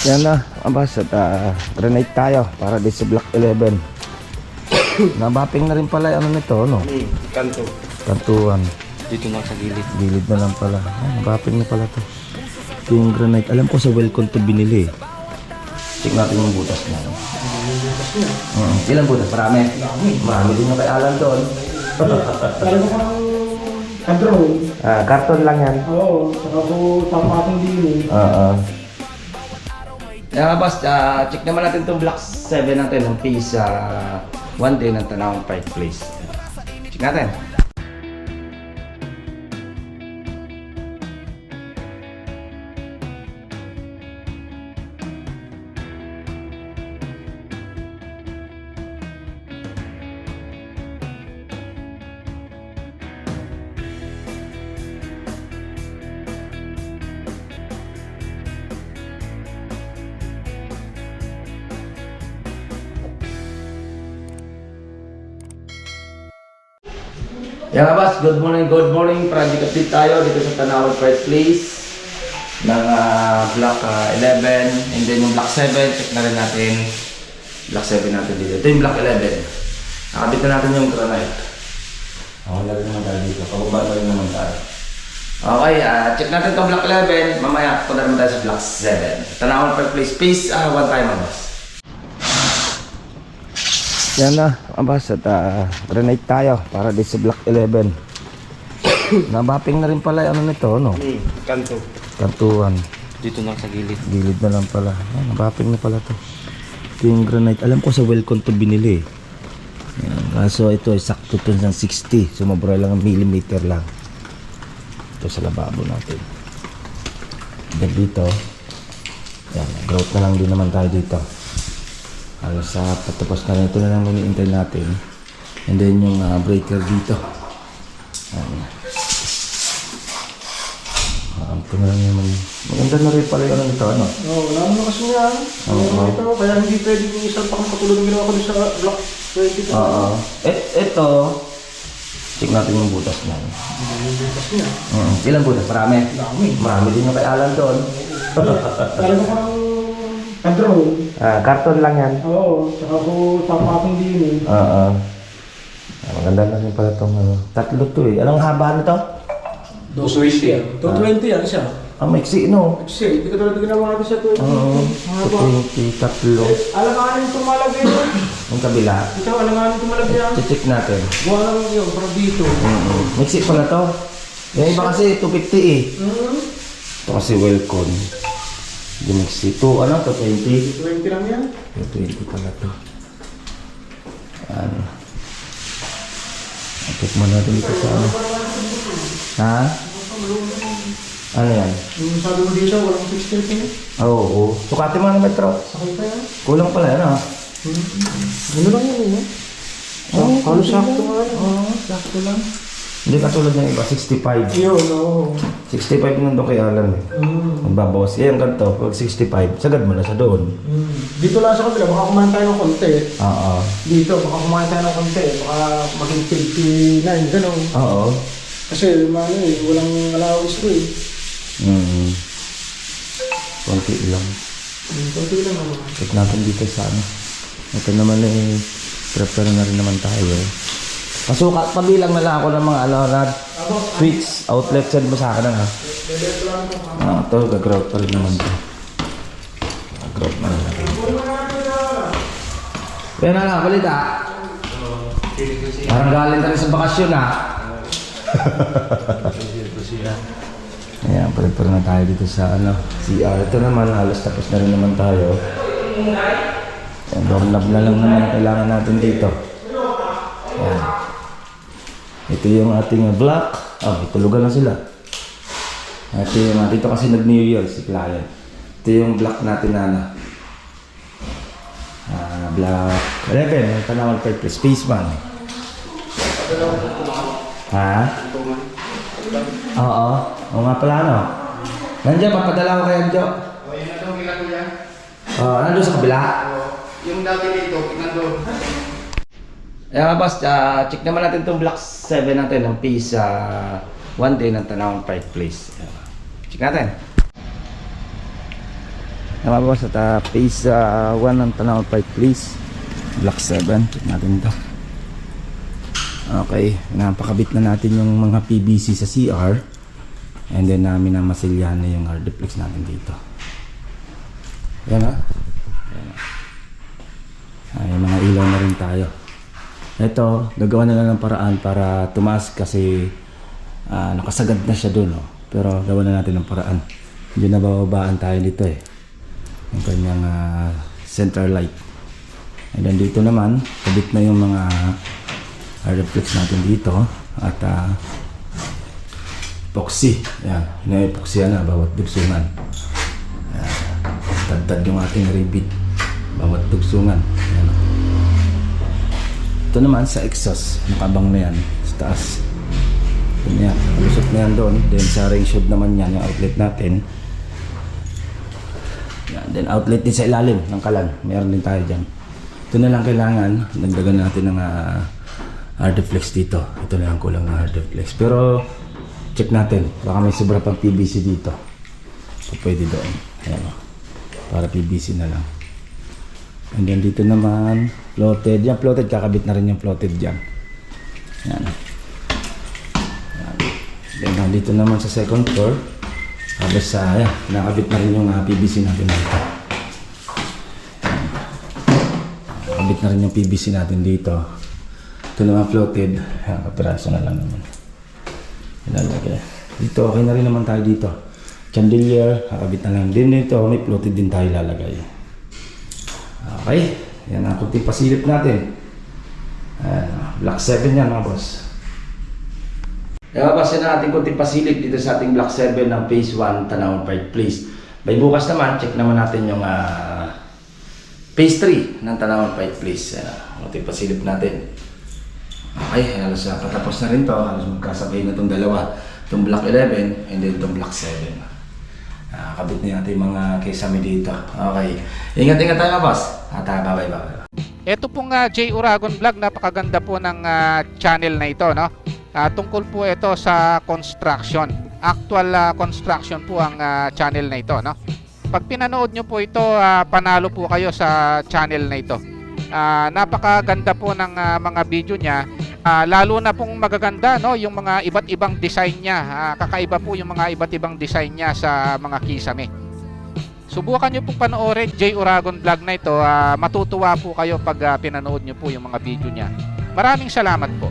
Yan na, abas at granite tayo para di sa block 11. Nabapping na rin pala ano nito, no? Kanto. Kantuan. Dito na sa gilid. Gilid na lang pala. Nabapping na pala to. Ito yung granite. Alam ko sa Welcome to binili. Check natin yung butas na. Ilang butas? Marami? Marami din yung kay Alan doon. Talaga ko ng kadron. Karton lang yan. Oo, saka ko tapatong din. Oo. Yeah, boss, check naman natin itong block 7 natin ng piece 1 day ng Tanawang Park Place. Check natin. Yan nga boss, good morning. Project update tayo dito sa Tanawang Park Place ng block 11 and then yung block 7, check na rin natin block 7 natin dito. Ito yung block 11. Nakabit na natin yung granite. Wala rin naman tayo dito, pababa na rin naman tayo. Okay, check natin itong block 11. Mamaya, punta naman tayo sa block 7. Tanawang Park Place, peace, one time boss. Yan na, abas at granite tayo para di sa block 11. Nabapping na rin pala ano nito, no? Kanto. Kantuan. Dito na sa gilid. Gilid na lang pala. Nabapping na pala to. Ito yung granite. Alam ko sa Welcome to binili. Yan. So ito ay sakto to ng 60. Sumobra lang ang millimeter lang. Ito sa lababo natin. Then dito. Yan, growth na lang din naman tayo dito. Halos sa patapos na rin. Ito na lang miniintay natin. And then yung breaker dito. Ayan. Ito na lang yung maganda na rin pala yung ano nito. Ano? Oo, wala naman kasi niya. Ito, kaya hindi pwede yung isang pakang katulad ng ginawa ko doon sa block 20. Oo. Ito. Check natin yung butas niya. Yung butas niya. Ilang butas? Marami? Dami. Marami din yung kay Alan doon. Talaga ko ng kadron. Karton lang yan. Oo, saka ko tapatong din. Oo. Maganda na rin pala itong ano. Tatlo to eh. Anong haba na to? 220 yan. 220 yan siya. Maiksi no? Kasi, hindi ka talaga ginawa natin sa 20. Oo. 20, tatlo. Alanganin tumalagay yun. Yung kabila. Ito, alanganin tumalagay yan. Check natin. Buwan lang yun, para dito. Miksi pala to. Yung iba kasi 250 eh. Ito kasi Welcome. Gumiksi. 2 ano? 220. 20 lang yan. 220 pala to. Ano? Check mo natin dito sa ano. Ha? Ano yan? Yung sabi mo dito, walang 60 eh. Oo. Sukatin mo ng metro. Sakay pa yan. Kulang pala yan ah. Ano lang yun eh? Halos sakto nga yan. Oo, sakto lang. Hindi katulad ng iba, 65. Yun, oo. 65 nandun kay Alan eh. Magbabawas. Yan ganito, pag 65, sagad mo na sa doon. Dito lang sa kabila, baka kumain tayo ng konti. Oo. Dito, baka kumain tayo ng konti. Baka maging 59, gano'n. Oo. Kasi, mano eh, walang allowance ko eh. Konti lang. Konti lang naman. Check natin dito sa ano. Ito naman eh, prepare na rin naman tayo eh. Pasukat, pabilang na lang ako ng mga ano, switch, outlet, send mo sa akin ha. Ito, gagrout pa rin naman ito. Gagrout na rin natin. Kaya na lang, balita. Parang galing na rin sa bakasyon ha. Ayan, prepare na tayo dito sa ano, CR. Ito naman, halos tapos na rin naman tayo. Doorknob na lang naman ang kailangan natin dito. Ayan. Ito yung ating block. Tulugan na sila. Ito yung, dito kasi nag-New Year si client. Ito yung block natin na block 11, yung Tanawang Park Place, Spaceman. Ha? Oo. Oo nga pala no. Nandiyan, papadala ko kay Anjo. Yun na itong kila kuya. Nandun sa kabila. Yung dati dito, nandun. Ayan boss, check naman natin itong block 7 natin ng piece 1 day ng Tanawang Park Place. Check natin. Mga boss, at phase 1 ng Tanawan Park Place, Block 7. Check natin ito. Okay, napakabit na natin yung mga PVC sa CR, and then namin na masilyahan na yung hardiplex natin dito. Yan ha. Ay, mga ilaw na rin tayo. Ito, gagawa na lang ng paraan para tumaas kasi nakasagad na siya dun. Oh. Pero gawa na natin ng paraan. Hindi na bababaan tayo dito eh. Yung kanyang center light. And then dito naman, kabit na yung mga reflex natin dito. At epoxy. Ayan, ina-epoxy na bawat dugsungan. Tad yung ating ribbit. Bawat dugsungan. Ayan. Ito naman sa exhaust. Nakabang na yan sa taas. Yan, lusot na yan doon. Then sa ring shade naman yan, yung outlet natin. Yan, then outlet din sa ilalim ng kalan. Meron din tayo dyan. Ito na lang kailangan. Nagdagan natin ng hardiflex dito. Ito na lang kulang ng hardiflex. Pero check natin. Baka may sobra pang PVC dito. So pwede doon. Ayan, para PVC na lang. And then dito naman floated. Yan floated. Kakabit na rin yung floated dyan. Yan. Then dito naman sa second floor, habis sa nakabit na rin yung PVC natin dito. Nakabit na rin yung PVC natin dito. Ito naman floated. Kapiraso na lang naman. Ilalagay. Dito okay na rin naman tayo dito. Chandelier, nakabit na lang. Din dito may floated din tayo lalagay. Okay. Yan ang kunting pasilip natin. Block 7 yan mga boss. Kaya babasin na ating kunting pasilip dito sa ating Block 7 ng Phase 1 Tanawan Park Place. By bukas naman, check naman natin yung Phase 3 ng Tanawan Park Place. Kunting pasilip natin. Okay, halos patapos na rin to. Halos magkasabay na itong dalawa. Itong Block 11 and then itong Block 7. Kabit na natin yung mga kesame dito. Okay. Ingat-ingat tayo mga boss. At bye-bye. Ito pong J. Uragon Vlog, napakaganda po ng channel na ito, no? Tungkol po ito sa construction. Actual construction po ang channel na ito, no? Pag pinanood nyo po ito, panalo po kayo sa channel na ito. Napakaganda po ng mga video niya. Lalo na pong magaganda, no, yung mga iba't ibang design niya. Kakaiba po yung mga iba't ibang design niya sa mga kisame. Subukan nyo pong panoorin J. Uragon Vlog na ito. Matutuwa po kayo pag pinanood nyo po yung mga video niya. Maraming salamat po.